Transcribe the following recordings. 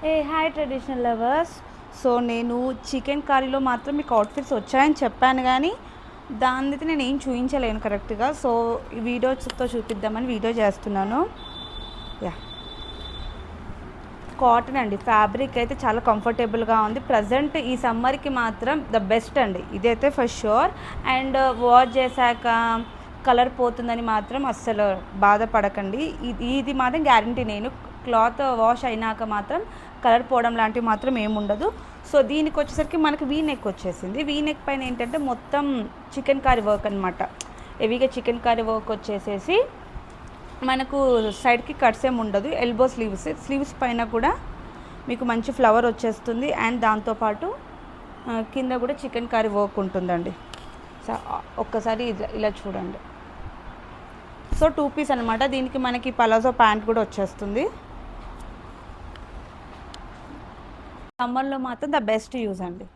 ఏ hi traditional lovers. So నేను chicken కర్రీలో మాత్రం మీకు అవుట్ఫిట్స్ వచ్చాయని చెప్పాను కానీ దాన్నైతే నేను ఏం చూపించలేను కరెక్ట్గా. సో ఈ వీడియోతో చూపిద్దామని వీడియో చేస్తున్నాను. యా, కాటన్ అండి. ఫ్యాబ్రిక్ అయితే చాలా కంఫర్టబుల్గా ఉంది. ప్రజెంట్ ఈ సమ్మర్కి మాత్రం ద బెస్ట్ అండి ఇదైతే ఫర్ షూర్. అండ్ వాష్ చేశాక కలర్ పోతుందని మాత్రం అస్సలు బాధపడకండి. ఇది మాత్రం గ్యారంటీ. నేను క్లాత్ వాష్ అయినాక మాత్రం కలర్ పోవడం లాంటివి మాత్రం ఏముండదు. సో దీనికి వచ్చేసరికి మనకి వీ నెక్ వచ్చేసింది. వీ నెక్ పైన ఏంటంటే మొత్తం చికెన్ కర్రీ వర్క్ అనమాట. హెవీగా చికెన్ కర్రీ వర్క్ వచ్చేసేసి మనకు సైడ్కి కట్స్ ఏమి ఉండదు. ఎల్బో స్లీవ్స్ పైన కూడా మీకు మంచి ఫ్లవర్ వచ్చేస్తుంది. అండ్ దాంతోపాటు కింద కూడా చికెన్ కర్రీ వర్క్ ఉంటుందండి. సో ఒక్కసారి ఇలా చూడండి. సో 2 పీస్ అనమాట. దీనికి మనకి పలాజో ప్యాంట్ కూడా వచ్చేస్తుంది. సమ్మర్లో మాత్రం ద బెస్ట్ యూజ్ అండి.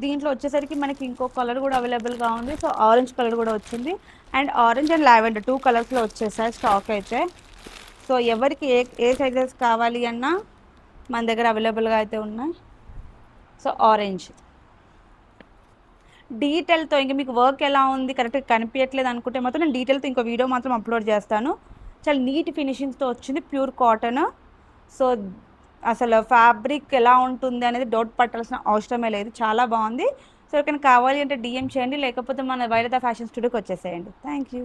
దీంట్లో వచ్చేసరికి మనకి ఇంకో కలర్ కూడా అవైలబుల్గా ఉంది. సో ఆరెంజ్ కలర్ కూడా వచ్చింది. అండ్ ఆరెంజ్ అండ్ లావెండర్ 2 కలర్స్లో వచ్చేసాయి స్టాక్ అయితే. సో ఎవరికి ఏ సైజెస్ కావాలి అన్నా మన దగ్గర అవైలబుల్గా అయితే ఉన్నాయి. సో ఆరెంజ్ డీటెయిల్తో ఇంకా మీకు వర్క్ ఎలా ఉంది కరెక్ట్గా కనిపించట్లేదు అనుకుంటే మాత్రం నేను డీటెయిల్తో ఇంకో వీడియో మాత్రం అప్లోడ్ చేస్తాను. చాలా నీట్ ఫినిషింగ్స్తో వచ్చింది, ప్యూర్ కాటన్. సో అసలు ఫ్యాబ్రిక్ ఎలా ఉంటుంది అనేది డౌట్ పట్టాల్సిన అవసరమే లేదు, చాలా బాగుంది. సో ఎవరికైనా కావాలి అంటే డిఎం చేయండి, లేకపోతే మన వైరదా ఫ్యాషన్ స్టూడియోకి వచ్చేసేయండి. Thank you.